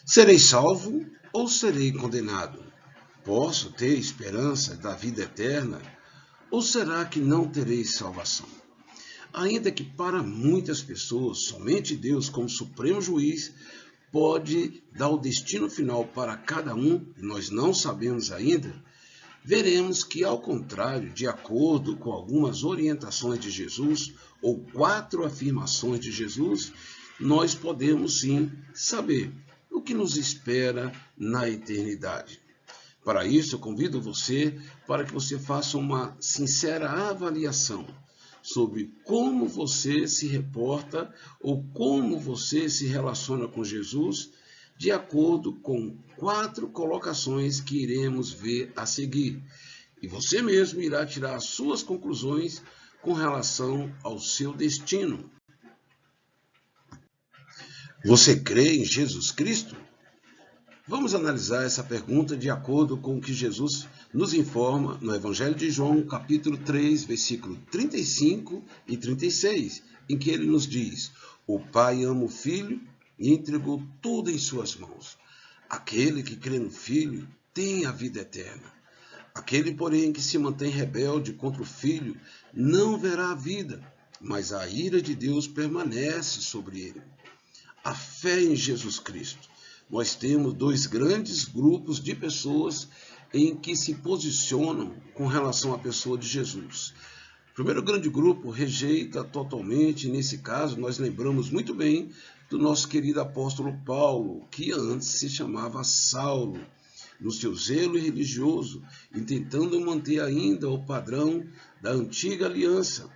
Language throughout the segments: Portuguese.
Serei salvo ou serei condenado? Posso ter esperança da vida eterna? Ou será que não terei salvação? Ainda que para muitas pessoas somente Deus, como supremo juiz, pode dar o destino final para cada um, e nós não sabemos ainda, veremos que, ao contrário, de acordo com algumas orientações de Jesus, ou 4 afirmações de Jesus, nós podemos sim saber o que nos espera na eternidade. Para isso, eu convido você para que você faça uma sincera avaliação sobre como você se reporta ou como você se relaciona com Jesus, de acordo com 4 colocações que iremos ver a seguir. E você mesmo irá tirar as suas conclusões com relação ao seu destino. Você crê em Jesus Cristo? Vamos analisar essa pergunta de acordo com o que Jesus nos informa no Evangelho de João, capítulo 3, versículo 35 e 36, em que ele nos diz: o Pai ama o Filho e entregou tudo em suas mãos. Aquele que crê no Filho tem a vida eterna. Aquele, porém, que se mantém rebelde contra o Filho não verá a vida, mas a ira de Deus permanece sobre ele. A fé em Jesus Cristo. Nós temos 2 grandes grupos de pessoas em que se posicionam com relação à pessoa de Jesus. O primeiro grande grupo rejeita totalmente, nesse caso, nós lembramos muito bem do nosso querido apóstolo Paulo, que antes se chamava Saulo, no seu zelo religioso, e tentando manter ainda o padrão da antiga aliança.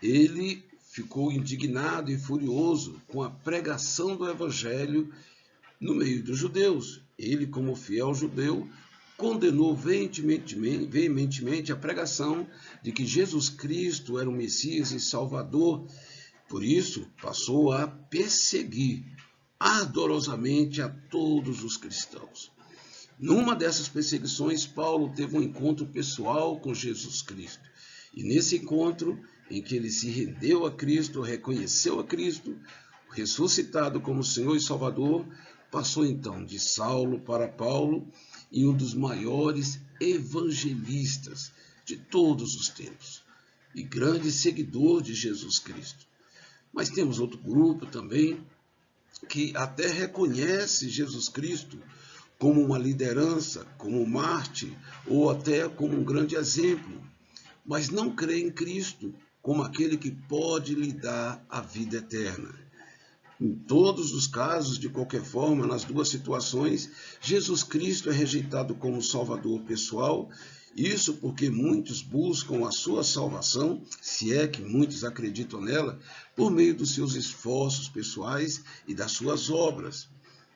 Ele ficou indignado e furioso com a pregação do evangelho no meio dos judeus. Ele, como fiel judeu, condenou veementemente a pregação de que Jesus Cristo era o Messias e Salvador. Por isso, passou a perseguir ardorosamente a todos os cristãos. Numa dessas perseguições, Paulo teve um encontro pessoal com Jesus Cristo. E nesse encontro, em que ele se rendeu a Cristo, reconheceu a Cristo, ressuscitado como Senhor e Salvador, passou então de Saulo para Paulo e um dos maiores evangelistas de todos os tempos e grande seguidor de Jesus Cristo. Mas temos outro grupo também que até reconhece Jesus Cristo como uma liderança, como um mártir ou até como um grande exemplo, mas não crê em Cristo como aquele que pode lhe dar a vida eterna. Em todos os casos, de qualquer forma, nas 2 situações, Jesus Cristo é rejeitado como Salvador pessoal, isso porque muitos buscam a sua salvação, se é que muitos acreditam nela, por meio dos seus esforços pessoais e das suas obras,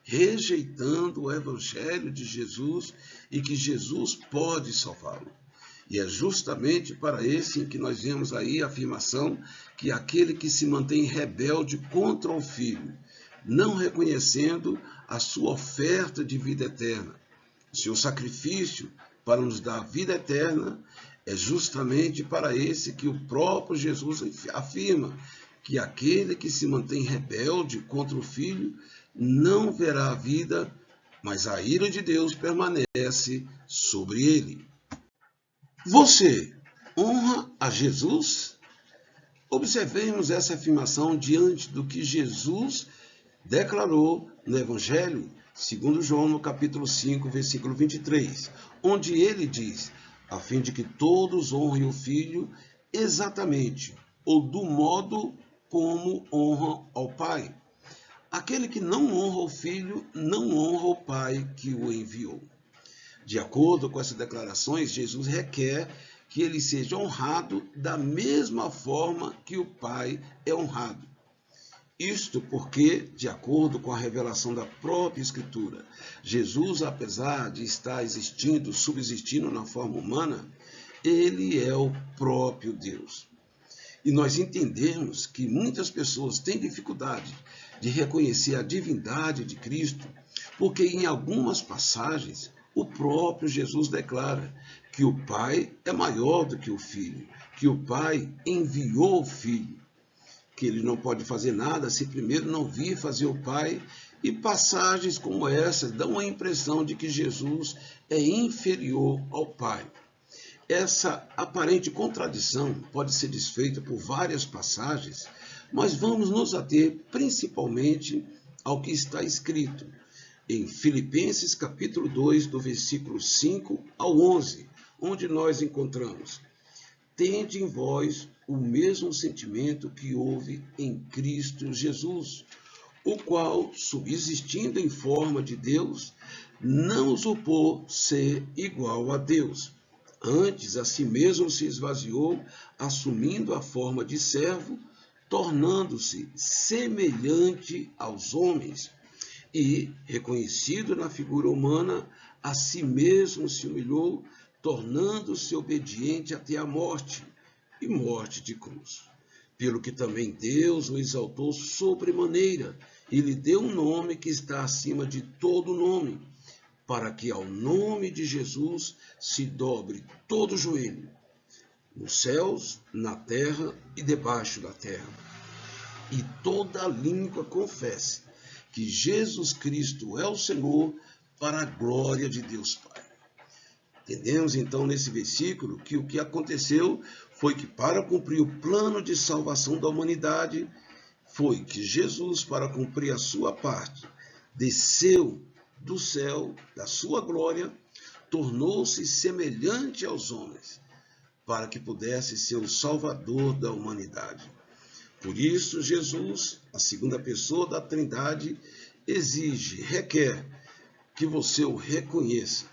rejeitando o Evangelho de Jesus e que Jesus pode salvá-lo. E é justamente para esse em que nós vemos aí a afirmação que aquele que se mantém rebelde contra o Filho, não reconhecendo a sua oferta de vida eterna, o seu sacrifício para nos dar vida eterna, é justamente para esse que o próprio Jesus afirma que aquele que se mantém rebelde contra o Filho não verá a vida, mas a ira de Deus permanece sobre ele. Você honra a Jesus? Observemos essa afirmação diante do que Jesus declarou no Evangelho, segundo João, no capítulo 5, versículo 23, onde ele diz, a fim de que todos honrem o Filho exatamente, ou do modo como honram ao Pai. Aquele que não honra o Filho, não honra o Pai que o enviou. De acordo com essas declarações, Jesus requer que ele seja honrado da mesma forma que o Pai é honrado. Isto porque, de acordo com a revelação da própria Escritura, Jesus, apesar de estar subsistindo na forma humana, ele é o próprio Deus. E nós entendemos que muitas pessoas têm dificuldade de reconhecer a divindade de Cristo, porque em algumas passagens o próprio Jesus declara que o Pai é maior do que o Filho, que o Pai enviou o Filho, que ele não pode fazer nada se primeiro não vir fazer o Pai E passagens como essa dão a impressão de que Jesus é inferior ao Pai. Essa aparente contradição pode ser desfeita por várias passagens, mas vamos nos ater principalmente ao que está escrito em Filipenses capítulo 2, do versículo 5 ao 11, onde nós encontramos: tende em vós o mesmo sentimento que houve em Cristo Jesus, o qual, subsistindo em forma de Deus, não usurpou ser igual a Deus. Antes, a si mesmo se esvaziou, assumindo a forma de servo, tornando-se semelhante aos homens. E, reconhecido na figura humana, a si mesmo se humilhou, tornando-se obediente até a morte, e morte de cruz. Pelo que também Deus o exaltou sobremaneira, e lhe deu um nome que está acima de todo nome, para que ao nome de Jesus se dobre todo o joelho, nos céus, na terra e debaixo da terra, e toda língua confesse que Jesus Cristo é o Senhor, para a glória de Deus Pai. Entendemos então nesse versículo que o que aconteceu foi que, para cumprir o plano de salvação da humanidade, foi que Jesus, para cumprir a sua parte, desceu do céu, da sua glória, tornou-se semelhante aos homens, para que pudesse ser o Salvador da humanidade. Por isso, Jesus, a segunda pessoa da Trindade, requer que você o reconheça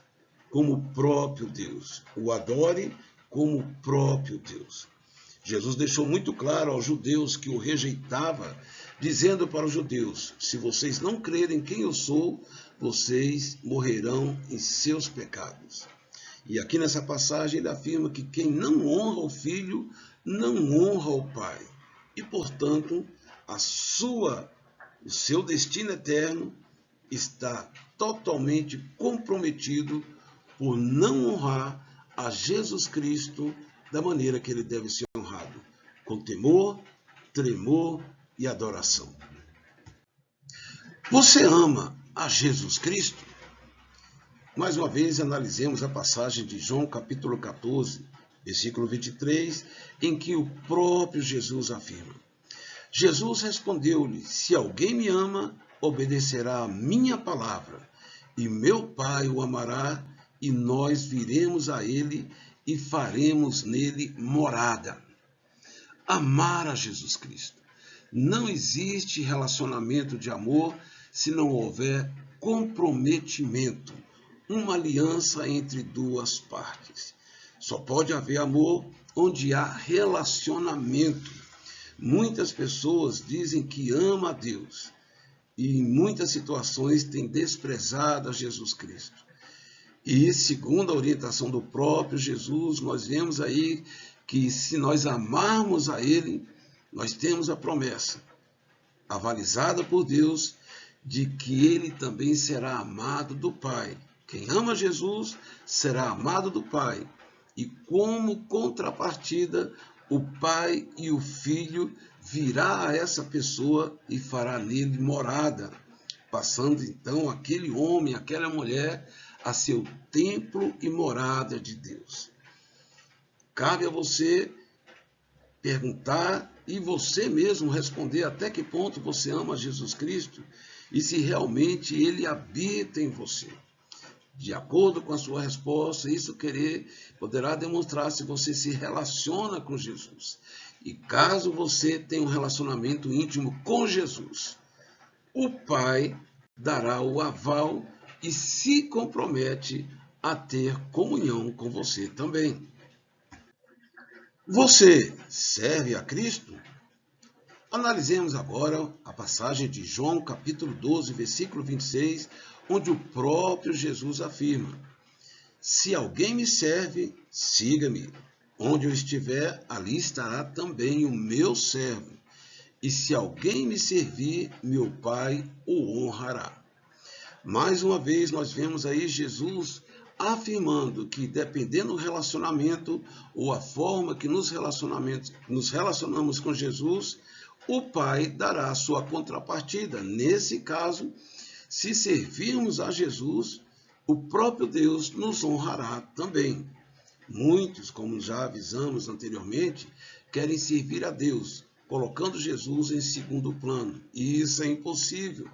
como o próprio Deus, o adore como o próprio Deus. Jesus deixou muito claro aos judeus que o rejeitava, dizendo para os judeus: se vocês não crerem quem eu sou, vocês morrerão em seus pecados. E aqui nessa passagem ele afirma que quem não honra o Filho, não honra o Pai. E, portanto, o seu destino eterno está totalmente comprometido por não honrar a Jesus Cristo da maneira que ele deve ser honrado, com temor, tremor e adoração. Você ama a Jesus Cristo? Mais uma vez, analisemos a passagem de João capítulo 14, versículo 23, em que o próprio Jesus afirma: Jesus respondeu-lhe: se alguém me ama, obedecerá a minha palavra, e meu Pai o amará, e nós viremos a ele e faremos nele morada. Amar a Jesus Cristo. Não existe relacionamento de amor se não houver comprometimento, uma aliança entre duas partes. Só pode haver amor onde há relacionamento. Muitas pessoas dizem que amam a Deus e em muitas situações têm desprezado a Jesus Cristo. E segundo a orientação do próprio Jesus, nós vemos aí que se nós amarmos a Ele, nós temos a promessa, avalizada por Deus, de que Ele também será amado do Pai. Quem ama Jesus será amado do Pai. E como contrapartida, o Pai e o Filho virá a essa pessoa e fará nele morada, passando então aquele homem, aquela mulher, a ser o templo e morada de Deus. Cabe a você perguntar e você mesmo responder até que ponto você ama Jesus Cristo e se realmente Ele habita em você. De acordo com a sua resposta, isso poderá demonstrar se você se relaciona com Jesus. E caso você tenha um relacionamento íntimo com Jesus, o Pai dará o aval e se compromete a ter comunhão com você também. Você serve a Cristo? Analisemos agora a passagem de João, capítulo 12, versículo 26, onde o próprio Jesus afirma: se alguém me serve, siga-me. Onde eu estiver, ali estará também o meu servo. E se alguém me servir, meu Pai o honrará. Mais uma vez, nós vemos aí Jesus afirmando que, dependendo do relacionamento ou a forma que nos relacionamos com Jesus, o Pai dará a sua contrapartida. Nesse caso, Se servirmos a Jesus, o próprio Deus nos honrará também. Muitos, como já avisamos anteriormente, querem servir a Deus, colocando Jesus em segundo plano. E isso é impossível.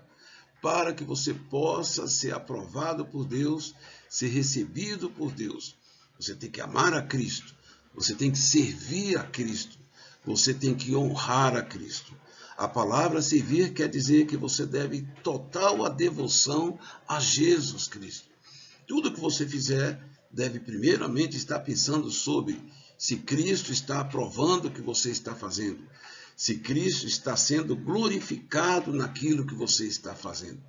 Para que você possa ser aprovado por Deus, ser recebido por Deus, você tem que amar a Cristo, você tem que servir a Cristo, você tem que honrar a Cristo. A palavra servir quer dizer que você deve total a devoção a Jesus Cristo. Tudo que você fizer deve primeiramente estar pensando sobre se Cristo está aprovando o que você está fazendo, se Cristo está sendo glorificado naquilo que você está fazendo.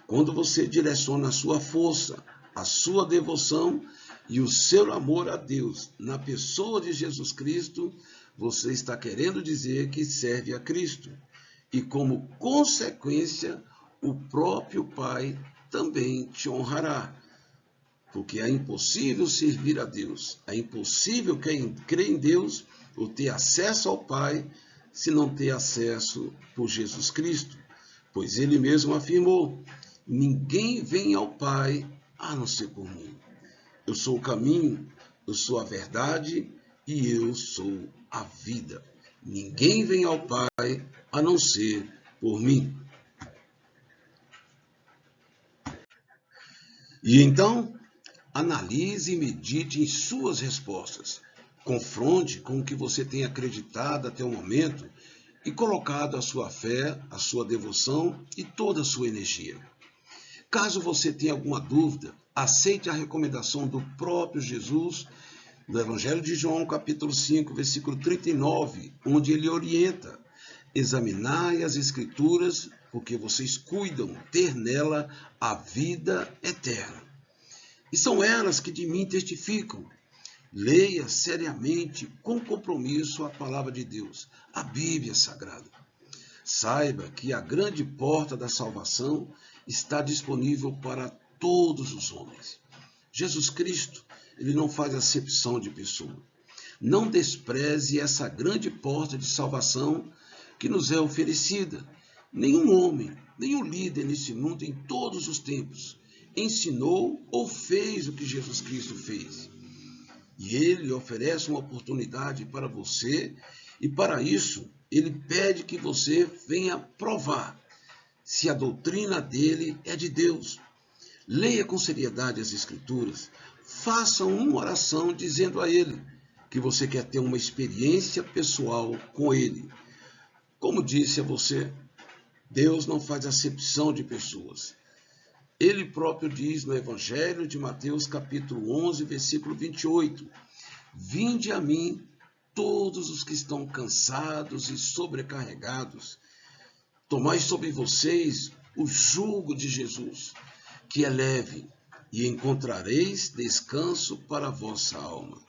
Quando você direciona a sua força, a sua devoção e o seu amor a Deus na pessoa de Jesus Cristo, você está querendo dizer que serve a Cristo. E como consequência, o próprio Pai também te honrará. Porque é impossível servir a Deus, é impossível crer em Deus ou ter acesso ao Pai se não ter acesso por Jesus Cristo. Pois ele mesmo afirmou: ninguém vem ao Pai a não ser por mim. Eu sou o caminho, eu sou a verdade e eu sou a vida. Ninguém vem ao Pai a não ser por mim. E então, analise e medite em suas respostas. Confronte com o que você tem acreditado até o momento e colocado a sua fé, a sua devoção e toda a sua energia. Caso você tenha alguma dúvida, aceite a recomendação do próprio Jesus, do Evangelho de João, capítulo 5, versículo 39, onde ele orienta: examinai as Escrituras, porque vocês cuidam ter nela a vida eterna. E são elas que de mim testificam. Leia seriamente, com compromisso, a palavra de Deus, a Bíblia Sagrada. Saiba que a grande porta da salvação está disponível para todos os homens. Jesus Cristo, ele não faz acepção de pessoa. Não despreze essa grande porta de salvação que nos é oferecida. Nenhum homem, nenhum líder nesse mundo em todos os tempos ensinou ou fez o que Jesus Cristo fez. E ele oferece uma oportunidade para você, e para isso ele pede que você venha provar se a doutrina dele é de Deus. Leia com seriedade as Escrituras, faça uma oração dizendo a ele que você quer ter uma experiência pessoal com ele. Como disse a você, Deus não faz acepção de pessoas. Ele próprio diz no Evangelho de Mateus, capítulo 11, versículo 28, vinde a mim todos os que estão cansados e sobrecarregados, tomai sobre vocês o jugo de Jesus, que é leve, e encontrareis descanso para a vossa alma.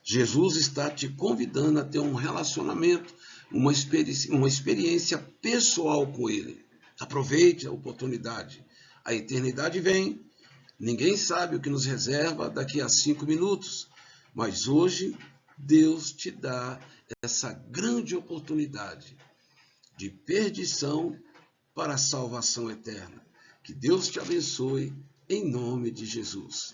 Jesus está te convidando a ter um relacionamento, uma experiência pessoal com ele. Aproveite a oportunidade. A eternidade vem, ninguém sabe o que nos reserva daqui a 5 minutos, mas hoje Deus te dá essa grande oportunidade de perdição para a salvação eterna. Que Deus te abençoe em nome de Jesus.